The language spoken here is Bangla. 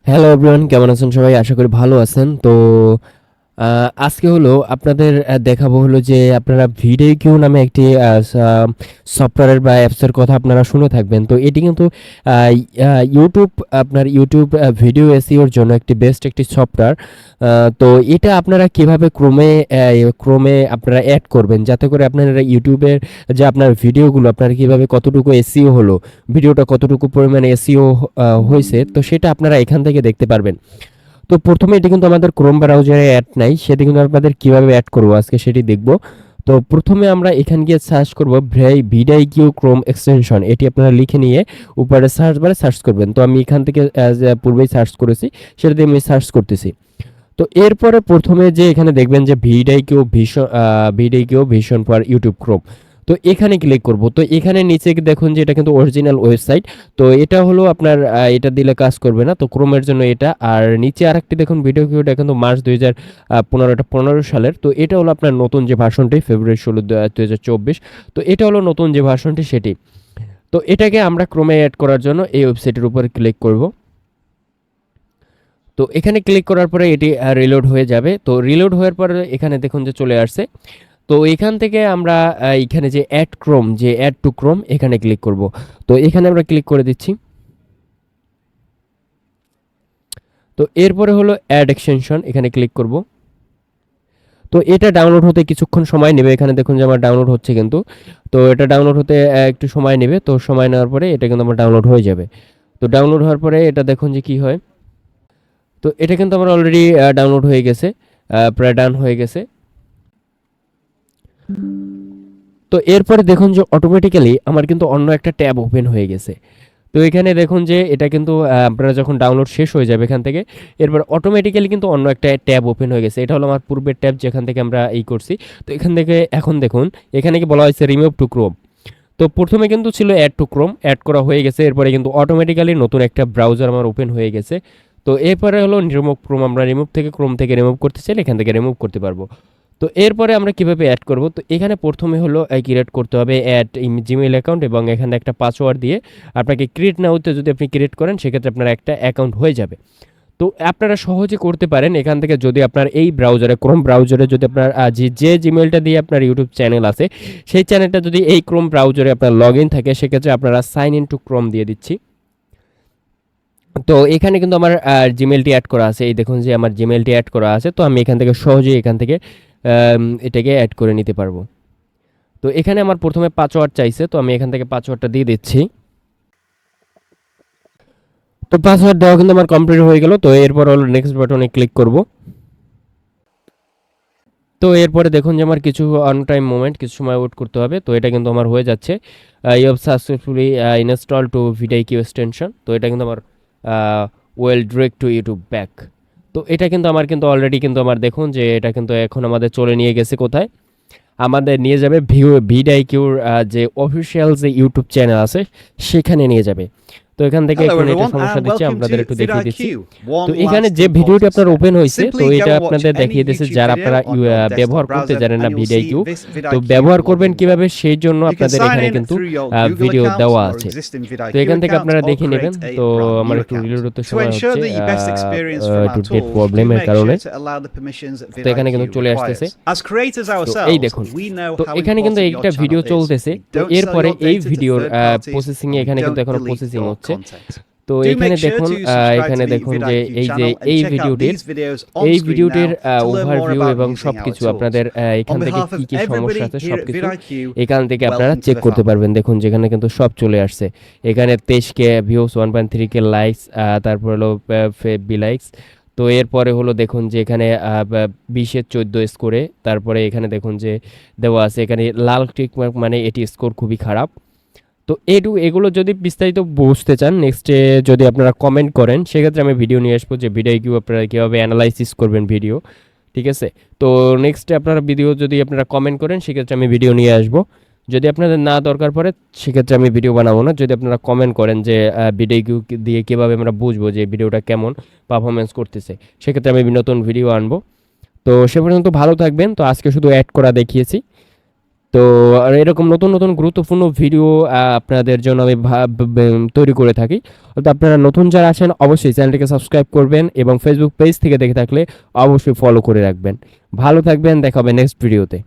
হ্যালো এভরিওয়ান, কেমন আছেন সবাই? আশা করি ভালো আছেন। তো আজকে হলো আপনাদের দেখাবো হলো যে আপনারা ভিডিকিউ নামে একটি সফটওয়্যারের বা অ্যাপসের কথা আপনারা শুনে থাকবেন। তো এটি কিন্তু ইউটিউব, আপনার ইউটিউব ভিডিও এসইওর জন্য একটি বেস্ট একটি সফটওয়্যার। তো এটা আপনারা কিভাবে ক্রোমে আপনারা অ্যাড করবেন, যাতে করে আপনারা ইউটিউবের যে আপনার ভিডিওগুলো আপনার কিভাবে কতটুকু এসইও হলো, ভিডিওটা কতটুকু পরিমাণে এসইও হয়েছে, তো সেটা আপনারা এখান থেকে দেখতে পারবেন। তো প্রথমে এটি কিন্তু আমাদের ক্রোম ব্রাউজারে অ্যাড নাই, সেটি কিন্তু আপনাদের কিভাবে অ্যাড করব আজকে সেটি দেখব। তো প্রথমে আমরা এখান গিয়ে সার্চ করব ভিডিকিউ ক্রোম এক্সটেনশন, এটি আপনারা লিখে নিয়ে উপরে সার্চ বারে সার্চ করবেন। তো আমি এখান থেকে পূর্বেই সার্চ করেছি, সেটা দিয়ে আমি সার্চ করতেছি। তো এরপরে প্রথমে যে এখানে দেখবেন যে ভিডিকিউ ভিশন ফর ইউটিউব ক্রোম, তো এখানে ক্লিক করব। তো এখানে নিচে দেখুন যে এটা কিন্তু অরিজিনাল ওয়েবসাইট। তো এটা হলো আপনার এটা দিলে কাজ করবে না, তো ক্রোমের জন্য এটা। আর নিচে আরেকটি দেখুন ভিডিও কিউটা কিন্তু মার্চ 2015, এটা 15 সালের। তো এটা হলো আপনার নতুন যে ভার্সনটি, ফেব্রুয়ারি 16, 2024। তো এটা হলো নতুন যে ভার্সনটি সেটি। তো এটাকে আমরা ক্রোমে অ্যাড করার জন্য এই ওয়েবসাইটের উপর ক্লিক করব। তো এখানে ক্লিক করার পরে এটি রিলোড হয়ে যাবে। তো রিলোড হওয়ার পরে এখানে দেখুন যে চলে আসছে। তো এখান থেকে আমরা এখানে যে অ্যাড টু ক্রোম, এখানে ক্লিক করব। তো এখানে আমরা ক্লিক করে দিচ্ছি। তো এরপরে হলো অ্যাড এক্সটেনশন, এখানে ক্লিক করব। তো এটা ডাউনলোড হতে কিছুক্ষণ সময় নেবে। এখানে দেখুন যে আমার ডাউনলোড হচ্ছে কিন্তু। তো এটা ডাউনলোড হতে একটু সময় নেবে। তো সময় নেওয়ার পরে এটা কিন্তু আমার ডাউনলোড হয়ে যাবে। তো ডাউনলোড হওয়ার পরে এটা দেখুন যে কি হয়। তো এটা কিন্তু আমার অলরেডি ডাউনলোড হয়ে গেছে, প্রায় ডান হয়ে গেছে। তো এরপরে দেখুন যে অটোমেটিক্যালি আমার কিন্তু অন্য একটা ট্যাব ওপেন হয়ে গেছে। তো এখানে দেখুন যে এটা কিন্তু আপনারা যখন ডাউনলোড শেষ হয়ে যাবে এখান থেকে, এরপর অটোমেটিক্যালি কিন্তু অন্য একটা ট্যাব ওপেন হয়ে গেছে। এটা হলো আমার পূর্বের ট্যাব, যেখান থেকে আমরা করছি। তো এখান থেকে এখন দেখুন এখানে কি বলা হয়েছে, রিমুভ টু ক্রোম। তো প্রথমে কিন্তু ছিল অ্যাড টু ক্রোম, অ্যাড করা হয়ে গেছে। এরপরে কিন্তু অটোমেটিক্যালি নতুন একটা ব্রাউজার আমার ওপেন হয়ে গেছে। তো এরপরে হলো রিমুভ ক্রোম, আমরা ক্রোম থেকে রিমুভ করতে চাইলে এখান থেকে রিমুভ করতে পারবো। তো এরপরে আমরা কিভাবে অ্যাড করব, তো এখানে প্রথমে হলো ক্রিয়েট করতে হবে অ্যাড জিমেইল অ্যাকাউন্ট, এবং এখানে একটা পাসওয়ার্ড দিয়ে আপনাকে ক্রিয়েট না হতে, যদি আপনি ক্রিয়েট করেন সেক্ষেত্রে আপনার একটা অ্যাকাউন্ট হয়ে যাবে। তো আপনারা সহজে করতে পারেন এখান থেকে, যদি আপনার এই ব্রাউজারে, ক্রোম ব্রাউজারে যদি আপনার যে জিমেলটা দিয়ে আপনার ইউটিউব চ্যানেল আছে, সেই চ্যানেলটা যদি এই ক্রোম ব্রাউজারে আপনার লগ ইন থাকে, সেক্ষেত্রে আপনারা সাইন ইন টু ক্রোম দিয়ে দিচ্ছি। তো এখানে কিন্তু আমার জিমেলটি অ্যাড করা আছে, এই দেখুন যে আমার জিমেলটি অ্যাড করা আছে। তো আমি এখান থেকে সহজেই এখান থেকে এটাকে অ্যাড করে নিতে পারবো। তো এখানে আমার প্রথমে পাসওয়ার্ড চাইছে, তো আমি এখান থেকে পাসওয়ার্ডটা দিয়ে দিচ্ছি। তো পাসওয়ার্ড দেওয়া কিন্তু আমার কমপ্লিট হয়ে গেল। তো এরপর হলো নেক্সট বাটনে ক্লিক করব। তো এরপরে দেখুন যে আমার কিছু অন টাইম মোমেন্ট, কিছু সময় ওয়েট করতে হবে। তো এটা কিন্তু আমার হয়ে যাচ্ছে। You have successfully install to VidIQ extension. তো এটা কিন্তু আমার well direct to YouTube back. তো এটা কিন্তু আমার কিন্তু অলরেডি কিন্তু আমার দেখুন যে এটা কিন্তু এখন আমাদের চলে নিয়ে গেছে কোথায়, আমাদের নিয়ে যাবে ভিডিকিউর যে অফিসিয়াল যে ইউটিউব চ্যানেল আছে সেখানে নিয়ে যাবে। তো এখান থেকে Hello একটু নেটের everyone সমস্যা and দিচ্ছে, welcome আপনাদের to একটু দেখিয়ে দিচ্ছি। Vidiq. তো One এখানে last যে thing ভিডিওটি to আপনার say. ওপেন হয়েছে, তো Simply এটা go watch আপনাদের any দেখিয়ে দিয়েছে YouTube যারা video আপনারা on your ব্যবহার desktop করতে browser জানেন না and you'll see ভিডিকিউ। this তো Vidiq ব্যবহার করবেন login কিভাবে, form. সেই জন্য You can আপনাদের sign এখানে in কিন্তু through your Google video account দেওয়া or আছে। existing তো Vidiq এখান থেকে account আপনারা or দেখে নেবেন। create a তো brand আমার new একটু account. রিলোড হতে To সময় ensure হচ্ছে, that you best experience from একটু our নেট tools, do প্রবলেমের make কারণে। sure to allow the permissions that তো এখানে কিন্তু Vidiq চলে আসতেছে। requires. As creators তো এই ourselves, দেখুন, we know তো how এখানে কিন্তু important your একটা ভিডিও channel is. চলতেছে। We তো don't sell এরপরে your এই data to ভিডিওর third parties প্রসেসিংয়ে and we এখানে কিন্তু don't এখনো delete প্রসেসিং your হচ্ছে। content. তো Do এখানে make sure দেখুন, to subscribe এখানে to the দেখুন যে Vidiq এই যে channel and এই check out ভিডিওটির these videos on এই screen ভিডিওটির now to learn more overview about এবং using our সবকিছু tools. আপনাদের On এখান থেকে behalf কি of কি সমস্যা everybody আছে here at সবকিছু Vidiq, এখান থেকে আপনারা welcome to চেক the করতে family. পারবেন। দেখুন যেখানে কিন্তু সব চলে আসছে। এখানে 23K ভিউস, 1.3K লাইকস, তারপর হলো বি লাইকস। তো এরপরে হলো দেখুন যে এখানে 20-14 স্কোরে, তারপরে এখানে দেখুন যে দেওয়া আছে এখানে লাল টিক মার্ক, মানে এটি স্কোর খুবই খারাপ। তো এগুলো যদি বিস্তারিত বুঝতে চান, নেক্সটে যদি আপনারা কমেন্ট করেন, সেক্ষেত্রে আমি ভিডিও নিয়ে আসবো যে ভিডিও আপনারা কীভাবে অ্যানালাইসিস করবেন ভিডিও, ঠিক আছে। তো নেক্সটে আপনারা ভিডিও যদি আপনারা কমেন্ট করেন, সেক্ষেত্রে আমি ভিডিও নিয়ে আসবো। যদি আপনাদের না দরকার পড়ে, সেক্ষেত্রে আমি ভিডিও বানাবো না। যদি আপনারা কমেন্ট করেন যে ভিডিও দিয়ে কীভাবে আমরা বুঝবো যে ভিডিওটা কেমন পারফরমেন্স করতেছে, সেক্ষেত্রে আমি নতুন ভিডিও আনবো। তো সে পর্যন্ত ভালো থাকবেন। তো আজকে শুধু অ্যাড করা দেখিয়েছি। তো আর এরকম নতুন নতুন গুরুত্বপূর্ণ ভিডিও আপনাদের জন্য আমি তৈরি করে থাকি। তো আপনারা নতুন যারা আছেন অবশ্যই চ্যানেলটিকে সাবস্ক্রাইব করবেন এবং ফেসবুক পেজ থেকে দেখে থাকলে অবশ্যই ফলো করে রাখবেন। ভালো থাকবেন, দেখা হবে নেক্সট ভিডিওতে।